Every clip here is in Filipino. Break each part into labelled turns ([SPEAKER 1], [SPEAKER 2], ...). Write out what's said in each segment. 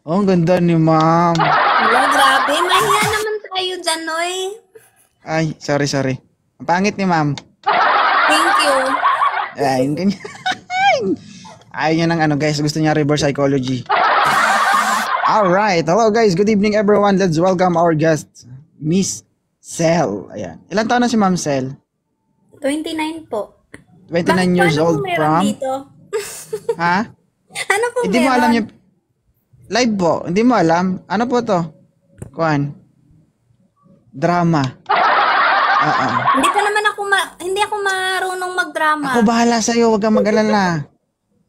[SPEAKER 1] Oh, ang ganda ni ma'am.
[SPEAKER 2] Wala, grabe. Mahiya naman tayo dyan, Noy.
[SPEAKER 1] Ay, sorry. Ang pangit ni ma'am.
[SPEAKER 2] Thank you.
[SPEAKER 1] Ay, ganyan. Ayaw niya ng ano guys, gusto niya reverse psychology. Alright, hello guys, good evening everyone. Let's welcome our guest, Miss Cel. Ayan. Ilan taon na si Ma'am Cel?
[SPEAKER 2] 29 po.
[SPEAKER 1] 29 years
[SPEAKER 2] Ano
[SPEAKER 1] old
[SPEAKER 2] pong meron
[SPEAKER 1] from?
[SPEAKER 2] dito?
[SPEAKER 1] Ha?
[SPEAKER 2] Ano pong
[SPEAKER 1] Hindi mo
[SPEAKER 2] meron?
[SPEAKER 1] alam yung live po. Hindi mo alam. Ano po to? Kuan. Drama. Oo.
[SPEAKER 2] Hindi pa naman ako hindi ako marunong magdrama.
[SPEAKER 1] Ako bahala sa'yo, huwag kang mag-alala.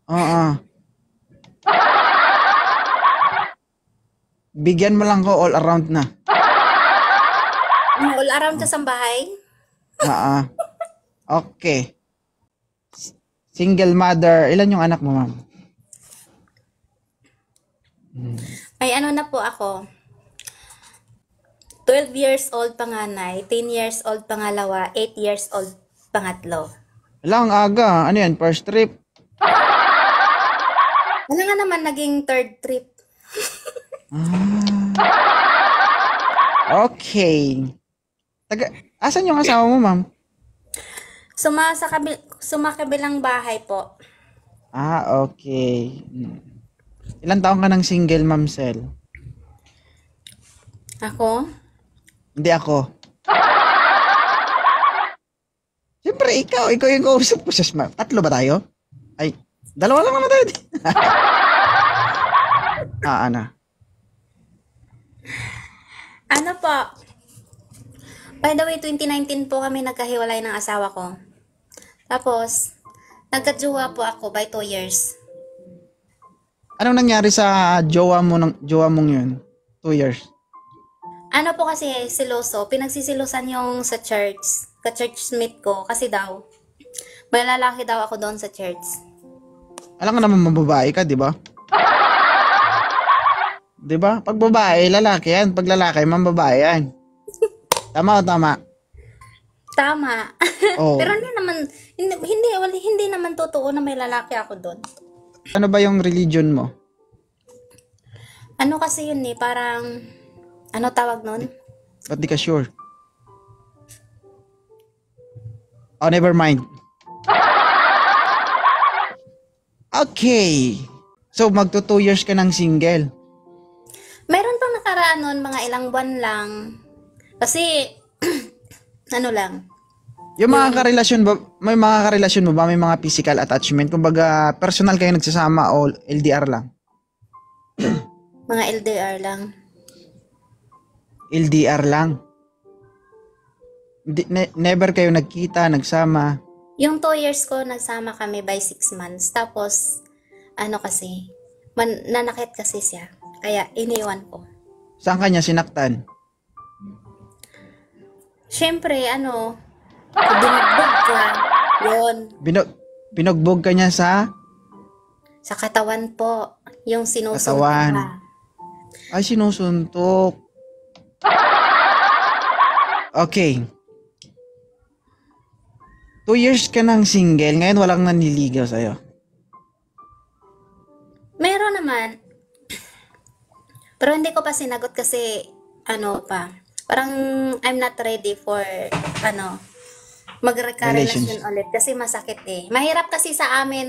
[SPEAKER 1] Oo. Bigyan mo lang ko all around na.
[SPEAKER 2] All around ka sa bahay?
[SPEAKER 1] Oo. Okay. Single mother. Ilan yung anak mo, ma'am?
[SPEAKER 2] Ay, ano na po ako. 12 years old panganay, 10 years old pangalawa, 8 years old pangatlo.
[SPEAKER 1] Wala, ang aga. Ano yan? First trip?
[SPEAKER 2] Ano nga naman naging third trip?
[SPEAKER 1] Okay. Asan yung asawa mo, ma'am?
[SPEAKER 2] Sumakabilang bahay po.
[SPEAKER 1] Okay. Ilan taong ka ng single, Ma'am Cel?
[SPEAKER 2] Ako?
[SPEAKER 1] Hindi ako. Siyempre, ikaw yung kausap ko. Sus, ma'am. Tatlo ba tayo? Ay, dalawa lang naman tayo. Ano?
[SPEAKER 2] Ano po? By the way, 2019 po kami nagkahiwalay ng asawa ko. Tapos, nagkajowa po ako by 2 years.
[SPEAKER 1] Anong nangyari sa jowa mong yun? 2 years.
[SPEAKER 2] Ano po kasi, siloso, pinagsisilosan yung sa church, ka-churchmate ko, kasi daw, may lalaki daw ako doon sa church.
[SPEAKER 1] Alam ka naman mababae ka, di ba? Di ba? Pag babae, lalaki yan. Pag lalaki, mambabae yan. Tama o tama?
[SPEAKER 2] Tama.
[SPEAKER 1] Oh.
[SPEAKER 2] Pero hindi naman totoo na may lalaki ako doon.
[SPEAKER 1] Ano ba yung religion mo?
[SPEAKER 2] Ano kasi yun parang, ano tawag nun?
[SPEAKER 1] Ba't di ka sure? Oh, never mind. Okay. So, magto 2 years ka ng single.
[SPEAKER 2] Mayroon pang nakaraan nun, mga ilang buwan lang. Kasi, ano lang,
[SPEAKER 1] Yung mga karelasyon ba, may mga karelasyon mo ba? May mga physical attachment? Kumbaga, personal kayo nagsasama o LDR lang?
[SPEAKER 2] mga LDR lang.
[SPEAKER 1] LDR lang? Never kayo nagkita, nagsama?
[SPEAKER 2] Yung 2 years ko, nagsama kami by 6 months. Tapos, ano kasi, nanakit kasi siya. Kaya, iniwan ko.
[SPEAKER 1] Saan kanya sinaktan?
[SPEAKER 2] Siyempre, binugbog ka. Yun.
[SPEAKER 1] Binugbog ka niya sa
[SPEAKER 2] Sa katawan po. Yung sinusuntok
[SPEAKER 1] katawan.
[SPEAKER 2] ka.
[SPEAKER 1] Ay, sinusuntok. Okay. 2 years ka ng single, ngayon walang nanliligaw sa'yo.
[SPEAKER 2] Meron naman. Pero hindi ko pa sinagot kasi, parang I'm not ready for, magrelasyon ulit kasi masakit eh. Mahirap kasi sa amin.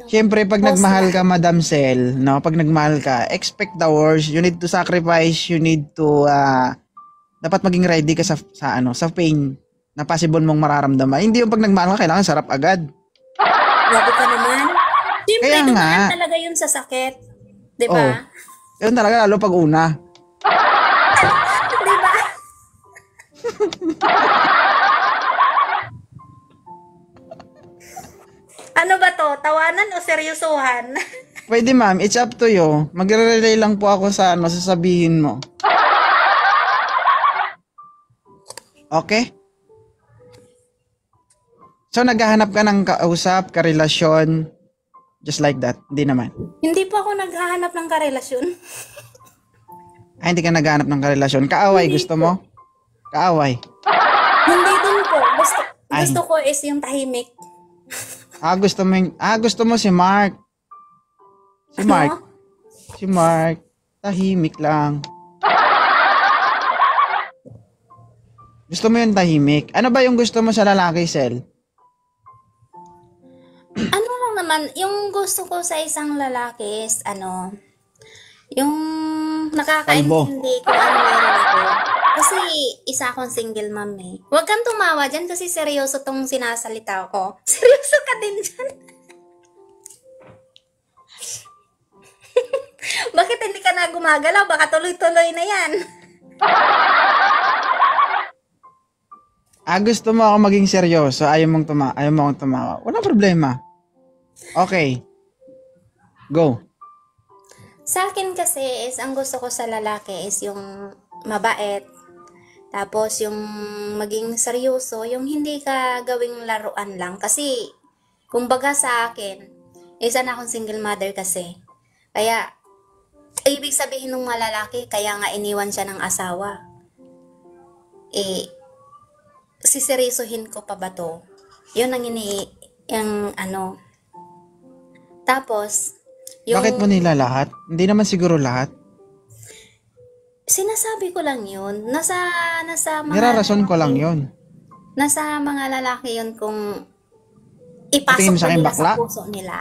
[SPEAKER 1] Siyempre, pag
[SPEAKER 2] Host
[SPEAKER 1] nagmahal
[SPEAKER 2] na.
[SPEAKER 1] ka, Madam Cel, no? Pag nagmahal ka, expect the worst. You need to sacrifice. You need to, dapat maging ready ka sa pain na possible mong mararamdaman. Hindi yung pag nagmahal ka, kailangan sarap agad.
[SPEAKER 2] Grabe ka naman. Siyempre,
[SPEAKER 1] Kaya nga.
[SPEAKER 2] dumaan talaga yun sa sakit. Di
[SPEAKER 1] Oh.
[SPEAKER 2] ba?
[SPEAKER 1] Yun talaga, lalo pag una.
[SPEAKER 2] Di ba? Ano ba to? Tawanan o seryosohan?
[SPEAKER 1] Pwede ma'am, it's up to you. Magre-relay lang po ako sa sasabihin mo. Okay? So, naghahanap ka ng kausap, karelasyon, just like that. Hindi naman.
[SPEAKER 2] Hindi po ako naghahanap ng karelasyon.
[SPEAKER 1] Hindi ka naghahanap ng karelasyon. Kaaway,
[SPEAKER 2] Hindi
[SPEAKER 1] gusto
[SPEAKER 2] po.
[SPEAKER 1] mo? Kaaway.
[SPEAKER 2] Hindi din po.
[SPEAKER 1] Ay.
[SPEAKER 2] Gusto ko is yung tahimik.
[SPEAKER 1] Gusto mo si Mark. Si Mark.
[SPEAKER 2] Ano?
[SPEAKER 1] Si Mark, tahimik lang. Gusto mo yung tahimik? Ano ba yung gusto mo sa lalaki, Sel?
[SPEAKER 2] Ano lang naman, yung gusto ko sa isang lalaki is, yung
[SPEAKER 1] Kalbo.
[SPEAKER 2] nakakaintindi kung ano meron ako. Kasi isa akong single mom eh. Huwag kang tumawa dyan kasi seryoso tong sinasalita ko. Seryoso ka din dyan. Bakit hindi ka na gumagalaw? Baka tuloy-tuloy na yan.
[SPEAKER 1] Gusto mo ako maging seryoso, ayaw mo akong tumawa. Walang problema. Okay. Go.
[SPEAKER 2] Sa akin kasi is, ang gusto ko sa lalaki is yung mabait. Tapos yung maging seryoso, yung hindi ka gawing laruan lang. Kasi, kumbaga sa akin, isa na akong single mother kasi. Kaya, ibig sabihin ng mga lalaki, kaya nga iniwan siya ng asawa. Siseryosohin ko pa ba to? Yun ang Tapos, yung...
[SPEAKER 1] Bakit mo nila lahat? Hindi naman siguro lahat.
[SPEAKER 2] Sinasabi ko lang yun. Nasa mga
[SPEAKER 1] Nirarason ko lang yon.
[SPEAKER 2] Nasa mga lalaki yun kung
[SPEAKER 1] Tingin mo
[SPEAKER 2] ipasok
[SPEAKER 1] sa
[SPEAKER 2] ko
[SPEAKER 1] akin
[SPEAKER 2] nila
[SPEAKER 1] bakla?
[SPEAKER 2] sa puso nila.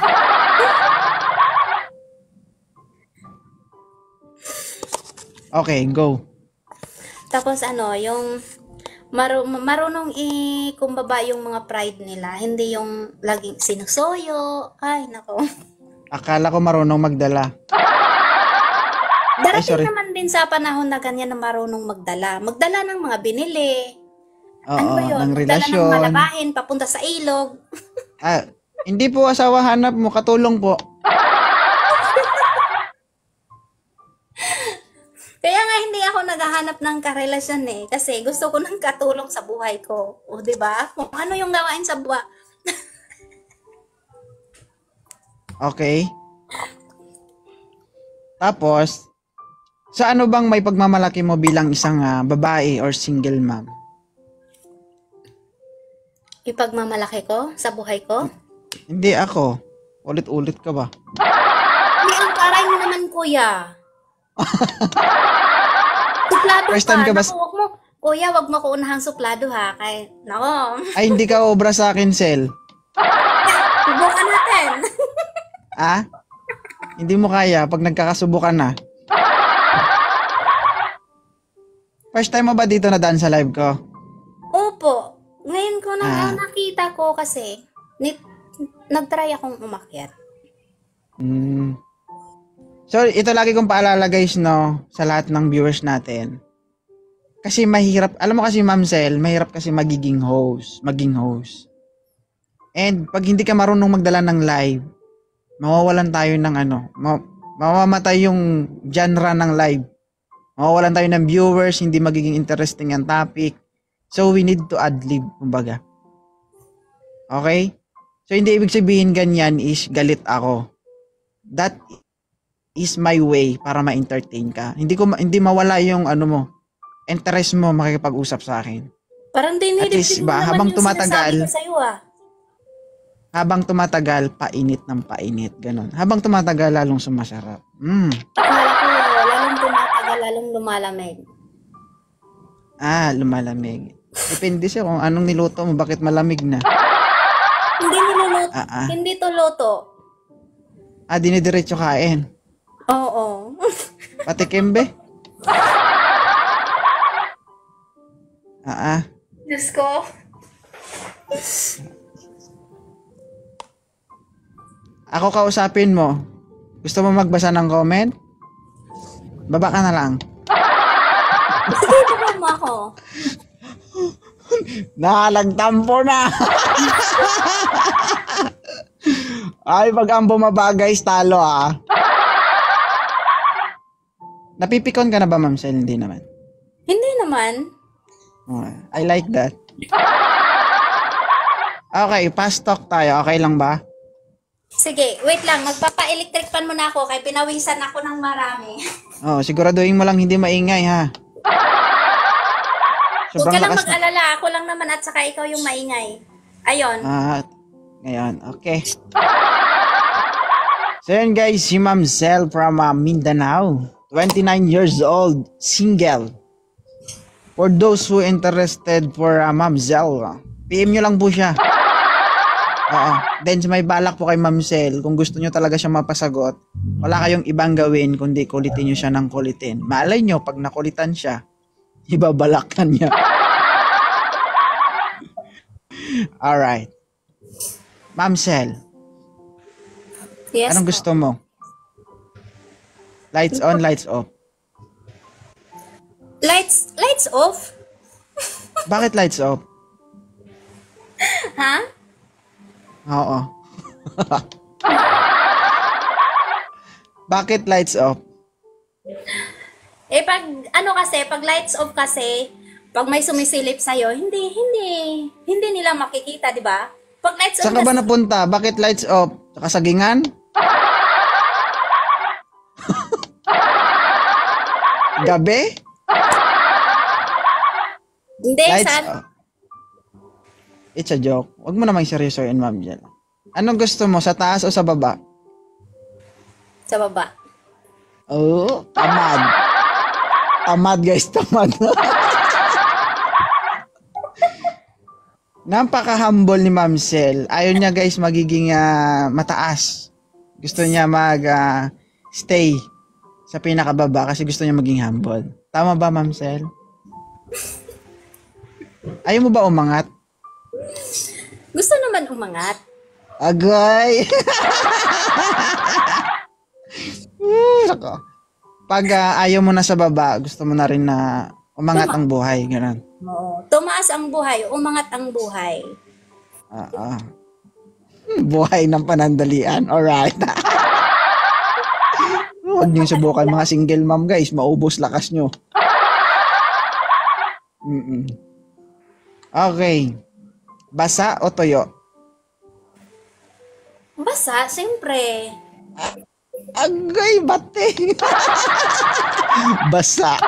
[SPEAKER 1] Okay, go.
[SPEAKER 2] Tapos yung marunong ikumbaba yung mga pride nila. Hindi yung laging sinusoyo. Ay, nako.
[SPEAKER 1] Akala ko marunong magdala.
[SPEAKER 2] Darating
[SPEAKER 1] sorry.
[SPEAKER 2] naman din sa panahon na ganyan na marunong magdala. Magdala ng mga binili.
[SPEAKER 1] Oo,
[SPEAKER 2] Ano ba yun?
[SPEAKER 1] ng
[SPEAKER 2] Magdala ng
[SPEAKER 1] relasyon.
[SPEAKER 2] malabahin papunta sa ilog.
[SPEAKER 1] Hindi po asawa hanap mo, katulong po.
[SPEAKER 2] Kaya nga hindi ako naghahanap ng karelasyon eh. Kasi gusto ko ng katulong sa buhay ko. O, di ba? Kung ano yung gawain sa buhay.
[SPEAKER 1] Okay. Tapos, sa ano bang may pagmamalaki mo bilang isang babae or single mom?
[SPEAKER 2] Ipagmamalaki ko sa buhay ko?
[SPEAKER 1] Hindi ako. Ulit-ulit ka ba?
[SPEAKER 2] Hindi, ang taray mo naman, kuya. Suplado
[SPEAKER 1] First time ka ba-
[SPEAKER 2] Naku, kuya, wag mo ko unahang suplado ha. Kay, nako.
[SPEAKER 1] Ay, hindi ka obra sa akin, Sel.
[SPEAKER 2] Subukan natin.
[SPEAKER 1] Hindi mo kaya pag nagkakasubukan na. First time mo ba dito na daan sa live ko?
[SPEAKER 2] Opo. Ngayon ko na nakita ko kasi nagtry akong umakyat.
[SPEAKER 1] So, ito lagi kong paalala guys, no, sa lahat ng viewers natin. Kasi mahirap, alam mo kasi Ma'am Sel, mahirap kasi maging host. And pag hindi ka marunong magdala ng live, mawawalan tayo ng mamamatay yung genre ng live. Mawawalan tayo ng viewers, hindi magiging interesting ang topic. So, we need to ad-lib, kumbaga. Okay? So, hindi ibig sabihin ganyan is galit ako. That is my way para ma-entertain ka. Hindi mawala yung interest mo makikipag-usap sa akin.
[SPEAKER 2] Parang
[SPEAKER 1] At least,
[SPEAKER 2] dinidibdib mo naman
[SPEAKER 1] habang
[SPEAKER 2] yung
[SPEAKER 1] tumatagal,
[SPEAKER 2] sinasabi ko sa'yo
[SPEAKER 1] habang tumatagal, painit ng painit, ganun. Habang tumatagal, lalong sumasarap.
[SPEAKER 2] Akala ko, lalong tumatagal, lalong lumalamig.
[SPEAKER 1] Lumalamig. Depende siya kung anong niluto mo, bakit malamig na.
[SPEAKER 2] Hindi niluluto. Hindi to luto.
[SPEAKER 1] Dinidiretso kain.
[SPEAKER 2] Oo.
[SPEAKER 1] Pati kembe.
[SPEAKER 2] Diyos ko.
[SPEAKER 1] Ako kausapin mo. Gusto mo magbasa ng comment? Baba ka na lang.
[SPEAKER 2] Sige, baba mo ako.
[SPEAKER 1] Nakalagtampo na. Ay, pag ang bumaba guys, talo Napipikon ka na ba, Ma'am Sel? Hindi naman.
[SPEAKER 2] Hindi naman.
[SPEAKER 1] I like that. Okay, fast talk tayo. Okay lang ba?
[SPEAKER 2] Sige, wait lang. Magpapa-electric fan muna ako kay pinawisan ako ng marami.
[SPEAKER 1] Siguraduhin mo lang hindi maingay, ha?
[SPEAKER 2] Huwag ka lang
[SPEAKER 1] lakas
[SPEAKER 2] mag-alala. Ako lang naman at saka ikaw yung maingay. Ayon.
[SPEAKER 1] Ngayon, okay. So yun guys, si Ma'am Sel from Mindanao. 29 years old, single. For those who interested for Ma'am Sel, PM nyo lang po siya. Oo. Then may balak po kay Ma'am Sel, kung gusto nyo talaga siya mapasagot, wala kayong ibang gawin kundi kulitin nyo siya ng kulitin. Malay nyo, pag nakulitan siya, ibabalakan niya. Alright. Ma'am Sel,
[SPEAKER 2] Yes
[SPEAKER 1] anong
[SPEAKER 2] po.
[SPEAKER 1] gusto mo? Lights on, lights off.
[SPEAKER 2] Lights off?
[SPEAKER 1] Bakit lights off?
[SPEAKER 2] Ha?
[SPEAKER 1] Oo. Bakit lights off?
[SPEAKER 2] Eh pag ano kasi, pag lights off kasi, pag may sumisilip sa'yo, hindi nila makikita, di ba? Pag lights on
[SPEAKER 1] Saan ka ba
[SPEAKER 2] kasi,
[SPEAKER 1] napunta? Bakit lights off? Sa kasagingan? Gabi?
[SPEAKER 2] hindi,
[SPEAKER 1] Lights
[SPEAKER 2] saan?
[SPEAKER 1] off. It's a joke. Huwag mo namang seryosoin, Ma'am Jel. Anong gusto mo? Sa taas o sa baba?
[SPEAKER 2] Sa baba.
[SPEAKER 1] Oo, tamad. Tamad guys, tamad. Napaka-humble ni Ma'am Sel. Ayaw niya guys magiging mataas. Gusto niya stay sa pinakababa kasi gusto niya maging humble. Tama ba, Ma'am Sel? Ayaw mo ba umangat?
[SPEAKER 2] Gusto naman umangat.
[SPEAKER 1] Agay! Nako. Pag ayaw mo na sa baba, gusto mo na rin na umangat ang buhay. Ganun.
[SPEAKER 2] Oo. Tumaas ang buhay, umangat ang buhay.
[SPEAKER 1] Buhay ng panandalian. Alright. Huwag niyong subukan mga single mom guys. Maubos lakas nyo. Okay. Basa o toyo?
[SPEAKER 2] Basa, siyempre.
[SPEAKER 1] Agay, bate. Basa.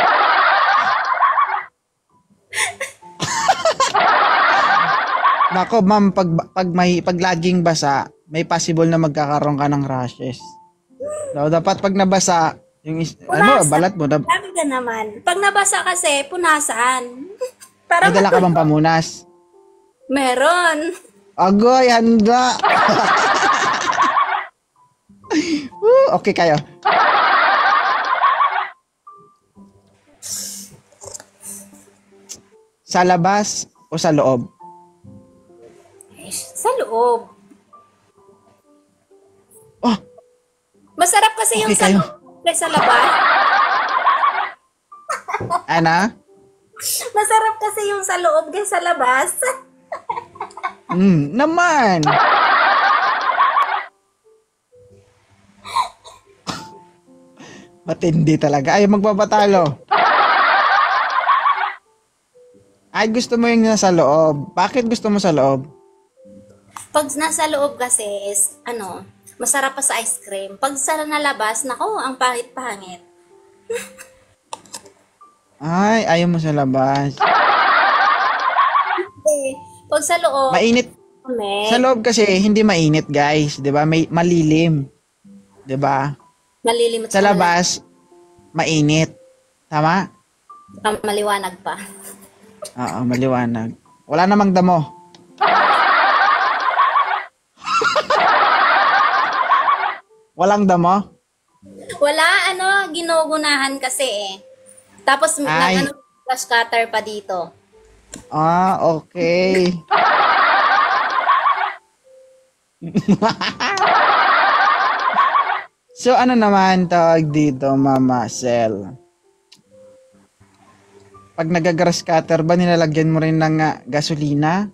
[SPEAKER 1] Nako, ma'am, pag laging basa, may possible na magkakaroon ka ng rashes. So, dapat pag nabasa,
[SPEAKER 2] Punasan.
[SPEAKER 1] balat mo,
[SPEAKER 2] Sabi ka naman. Pag nabasa kasi, punasan. Para
[SPEAKER 1] may dala ka bang pamunas?
[SPEAKER 2] meron.
[SPEAKER 1] Agoy, handa. Okay kayo. Sa labas o sa loob?
[SPEAKER 2] Sa loob.
[SPEAKER 1] Oh,
[SPEAKER 2] Masarap kasi yung
[SPEAKER 1] Okay
[SPEAKER 2] sa
[SPEAKER 1] kayo.
[SPEAKER 2] loob kaysa sa labas.
[SPEAKER 1] ana?
[SPEAKER 2] Masarap kasi yung sa loob kaysa sa labas.
[SPEAKER 1] Naman. Matindi talaga. Ay, magpapatalo. Ay, gusto mo yung nasa loob. Bakit gusto mo sa loob?
[SPEAKER 2] Pag nasa loob kasi is, masarap pa sa ice cream. Pag sa nalabas, nako, ang pangit-pangit.
[SPEAKER 1] Ay, ayaw mo sa labas.
[SPEAKER 2] Eh, pag sa loob,
[SPEAKER 1] Mainit.
[SPEAKER 2] may
[SPEAKER 1] Sa loob kasi, hindi mainit, guys. 'Di ba? May malilim. 'Di ba?
[SPEAKER 2] malilimot
[SPEAKER 1] Sa labas, mainit. Tama?
[SPEAKER 2] maliwanag pa.
[SPEAKER 1] Oo, maliwanag. Wala namang damo. Walang damo?
[SPEAKER 2] Wala, ginugunahan kasi eh. Tapos,
[SPEAKER 1] Ay.
[SPEAKER 2] flash cutter pa dito.
[SPEAKER 1] Ah, okay. So, ano naman tawag dito, Mama Sel? Pag nagagrass cutter ba, nilalagyan mo rin ng gasolina,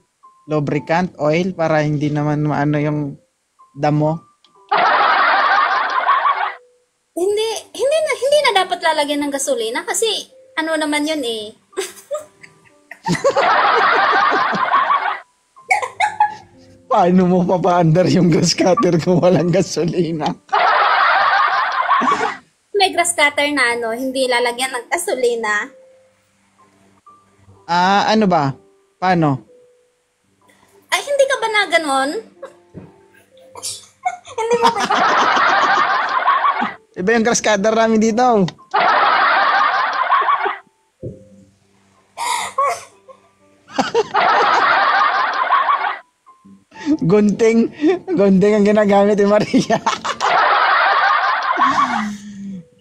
[SPEAKER 1] lubricant, oil, para hindi naman maano yung damo?
[SPEAKER 2] Hindi na dapat lalagyan ng gasolina kasi ano naman yun eh.
[SPEAKER 1] Paano mo papaandar yung grass cutter kung walang gasolina?
[SPEAKER 2] May grass cutter na hindi lalagyan ng gasolina.
[SPEAKER 1] Ano ba? Paano?
[SPEAKER 2] Ay, hindi ka ba na ganon? Hindi mo ba?
[SPEAKER 1] Iba yung crush cutter namin dito. Gunting. Gunting ang ginagamit ni Maria.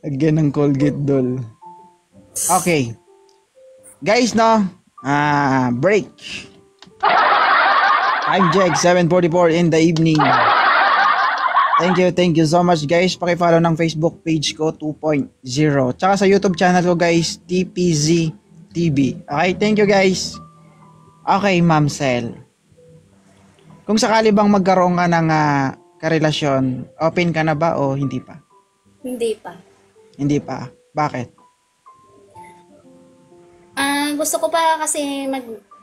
[SPEAKER 1] Lagyan ng Colgate doll. Okay. Guys, no? Break. Time check, 7:44 in the evening. Thank you so much guys. Paki-follow ng Facebook page ko 2.0. Tsaka sa YouTube channel ko guys, TPZ TV. Okay, thank you guys. Okay, Ma'am Sel. Kung sakali bang magkaroon ka ng karelasyon, open ka na ba o hindi pa?
[SPEAKER 2] Hindi pa.
[SPEAKER 1] Hindi pa. Bakit?
[SPEAKER 2] Gusto ko pa kasi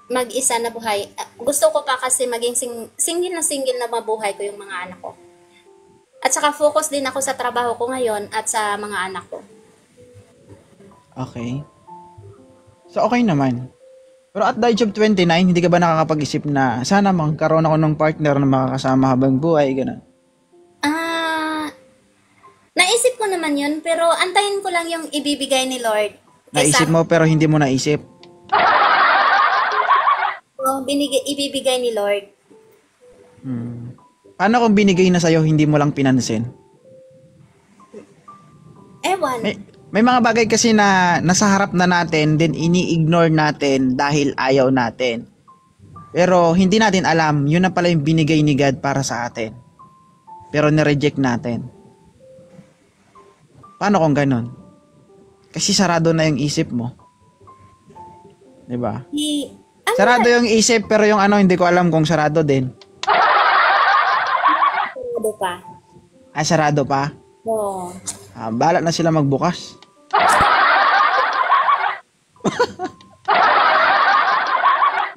[SPEAKER 2] mag-isa na buhay. Gusto ko pa kasi maging single na mabuhay ko yung mga anak ko. At saka focus din ako sa trabaho ko ngayon at sa mga anak ko.
[SPEAKER 1] Okay. So okay naman. Pero at the age of 29, hindi ka ba nakakapag-isip na sana magkaroon ako ng partner na makakasama habang buhay, gano'n?
[SPEAKER 2] Naisip ko naman yun, pero antayin ko lang yung ibibigay ni Lord.
[SPEAKER 1] Naisip mo pero hindi mo naisip?
[SPEAKER 2] Ibibigay ni Lord.
[SPEAKER 1] Paano kung binigay na sa'yo, hindi mo lang pinansin?
[SPEAKER 2] Ewan.
[SPEAKER 1] May mga bagay kasi na nasa harap na natin, then ini-ignore natin dahil ayaw natin. Pero hindi natin alam, yun na pala yung binigay ni God para sa atin. Pero nireject natin. Paano kung ganun? Kasi sarado na yung isip mo. Diba? Sarado yung isip, pero yung hindi ko alam kung sarado din.
[SPEAKER 2] Sarado pa.
[SPEAKER 1] Sarado pa?
[SPEAKER 2] Oo.
[SPEAKER 1] Bahala na sila magbukas.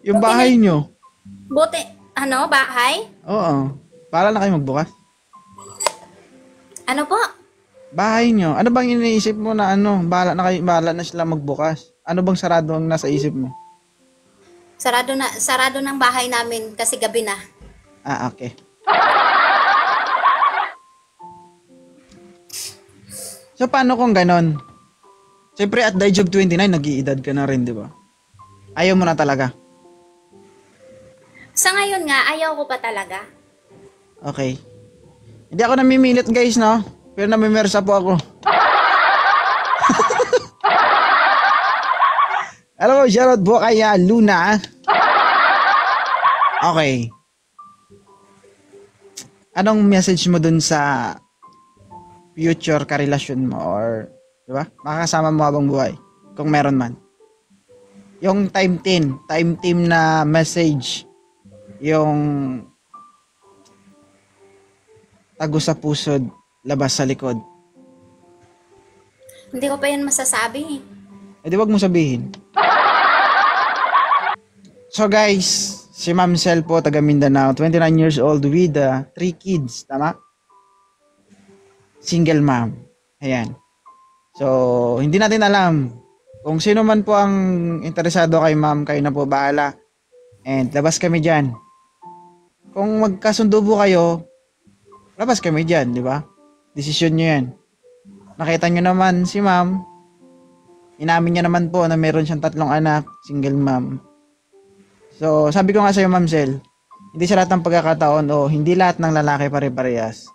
[SPEAKER 1] Yung bahay nyo.
[SPEAKER 2] Buti, bahay?
[SPEAKER 1] Oo. Bahala na kayo magbukas.
[SPEAKER 2] Ano po?
[SPEAKER 1] Bahay nyo. Ano bang iniisip mo na bahala na sila magbukas? Ano bang sarado ang nasa isip mo?
[SPEAKER 2] Sarado ng bahay namin kasi gabi na.
[SPEAKER 1] Okay. So, paano kung ganon? Siyempre, at the age of 29, nag-iedad ka na rin, di ba? Ayaw mo na talaga?
[SPEAKER 2] Sa ngayon nga, ayaw ko pa talaga.
[SPEAKER 1] Okay. Hindi ako namimilit, guys, no? Pero namimersa po ako. Alam mo, shoutout po kay Luna. Okay. Anong message mo dun sa future karelasyon mo or, di ba? Makakasama mo habang buhay. Kung meron man. Yung time team na message. Yung tago sa pusod, labas sa likod.
[SPEAKER 2] Hindi ko pa yan masasabi.
[SPEAKER 1] Di wag mo sabihin. So guys, si Ma'am Sel po, taga Mindanao, 29 years old with 3 kids, tama? Single mom. Ayan. So, hindi natin alam. Kung sino man po ang interesado kay ma'am, kayo na po bahala. And labas kami dyan. Kung magkasundo po kayo, labas kami dyan, di ba? Desisyon nyo yan. Nakita nyo naman si ma'am, inamin niya naman po na meron siyang 3 anak, single mom. So, sabi ko nga sa'yo, Ma'am Sel, hindi sa lahat ng pagkakataon o hindi lahat ng lalaki pare-parehas.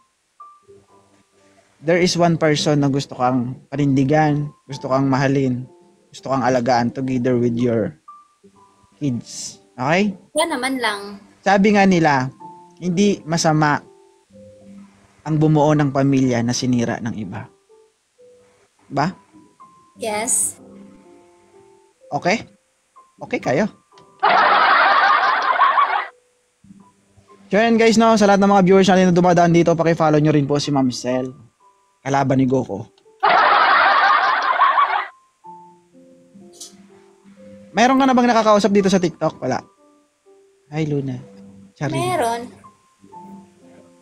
[SPEAKER 1] There is one person na gusto kang panindigan, gusto kang mahalin, gusto kang alagaan together with your kids. Okay?
[SPEAKER 2] Yan naman lang.
[SPEAKER 1] Sabi nga nila, hindi masama ang bumuo ng pamilya na sinira ng iba. Ba?
[SPEAKER 2] Yes.
[SPEAKER 1] Okay? Okay kayo? So yan guys, no, sa lahat ng mga viewers natin na dumadaan dito, paki-follow nyo rin po si Ma'am Sel, kalaban ni Goku. Mayroon ka na bang nakakausap dito sa TikTok? Wala. Hi Luna. Charin.
[SPEAKER 2] Meron.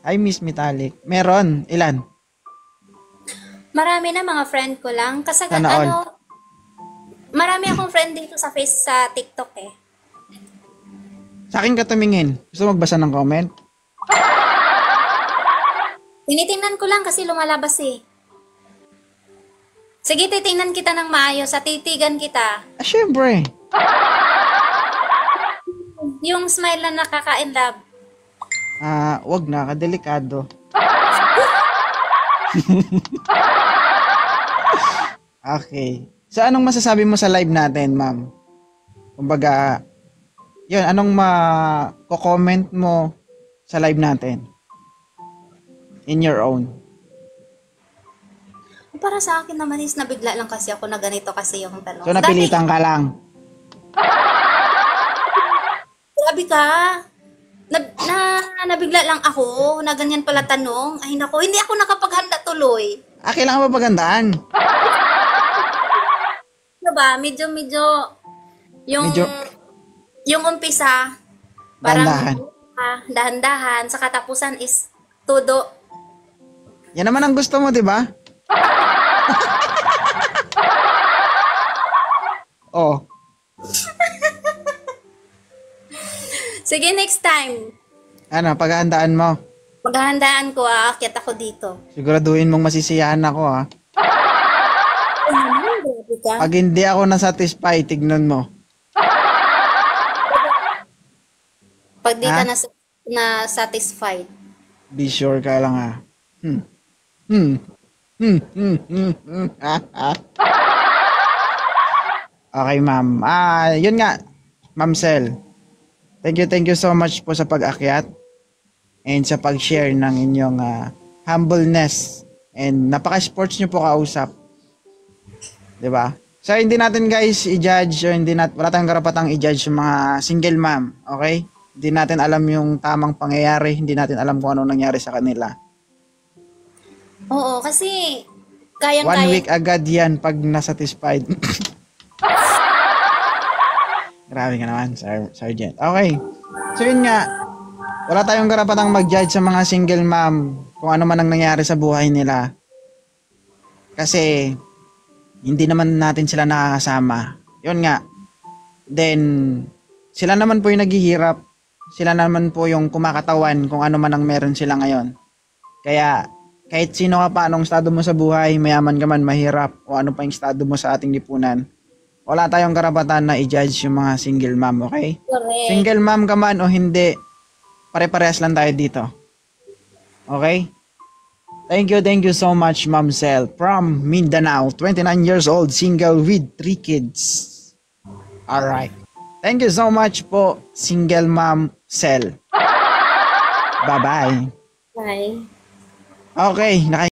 [SPEAKER 1] Hi Miss Metallic. Meron. Ilan?
[SPEAKER 2] Marami na mga friend ko lang. Kasi
[SPEAKER 1] Sana all.
[SPEAKER 2] Marami akong friend dito sa TikTok eh.
[SPEAKER 1] Sa akin ka tumingin. Gusto mo magbasa ng comment?
[SPEAKER 2] Tinitingnan ko lang kasi lumalabas eh. Sige, titingnan kita ng maayos at titigan kita.
[SPEAKER 1] Ah, syempre.
[SPEAKER 2] Yung smile na nakaka-inlove.
[SPEAKER 1] Wag na, kadelikado. Okay. So, anong masasabi mo sa live natin, ma'am? Kumbaga, yun, anong ma-comment mo sa live natin? In your own.
[SPEAKER 2] Para sa akin naman is nabigla lang kasi ako na ganito kasi yung tanong.
[SPEAKER 1] So, napilitan ka lang.
[SPEAKER 2] Grabe ka. Nabigla lang ako na ganyan pala tanong. Ay nako, hindi ako nakapaghanda tuloy.
[SPEAKER 1] Kailangan ba pagandaan?
[SPEAKER 2] Ano ba? Medyo yung
[SPEAKER 1] Medyo
[SPEAKER 2] yung umpisa parang
[SPEAKER 1] dahan-dahan.
[SPEAKER 2] dahan-dahan sa katapusan is todo.
[SPEAKER 1] Yan naman ang gusto mo, di ba? Oh.
[SPEAKER 2] Sige, next time.
[SPEAKER 1] Ano, paghahandaan mo.
[SPEAKER 2] Maghahandaan ko, aakyat ako dito.
[SPEAKER 1] Siguraduhin mong masisiyahan ako, ha?
[SPEAKER 2] Ay, naman, grabe ka.
[SPEAKER 1] Pag hindi ako nasatisfy, tignan mo.
[SPEAKER 2] Pag di
[SPEAKER 1] Ha?
[SPEAKER 2] ka na satisfied.
[SPEAKER 1] Be sure ka lang, ha? Okay, ma'am. Yun nga, Ma'am Sel. Thank you so much po sa pag-akyat and sa pag-share ng inyong humbleness and napaka-sports nyo po kausap. 'Di ba? So hindi natin guys i-judge o wala tayong karapatang i-judge yung mga single mom, okay? Hindi natin alam yung tamang pangyayari, hindi natin alam kung ano nangyari sa kanila.
[SPEAKER 2] Oo, kasi
[SPEAKER 1] 1
[SPEAKER 2] kayang-kaya.
[SPEAKER 1] week agad yan pag nasatisfied. Grabe ka naman, Sergeant. Okay. So yun nga, wala tayong karapatang mag-judge sa mga single mom kung ano man ang nangyari sa buhay nila. Kasi hindi naman natin sila nakakasama. Yun nga. Then, sila naman po yung naghihirap. Sila naman po yung kumakatawan kung ano man ang meron sila ngayon. Kaya, kahit sino ka pa, anong estado mo sa buhay, mayaman ka man, mahirap, o ano pa yung estado mo sa ating lipunan, wala tayong karapatan na i-judge yung mga single mom, okay?
[SPEAKER 2] Correct.
[SPEAKER 1] Single mom ka man o hindi, pare-parehas lang tayo dito. Okay? Thank you so much, Ma'am Sel. From Mindanao, 29 years old, single with 3 kids. Alright. Thank you so much po, single Ma'am Sel. Bye-bye.
[SPEAKER 2] Bye.
[SPEAKER 1] Okay,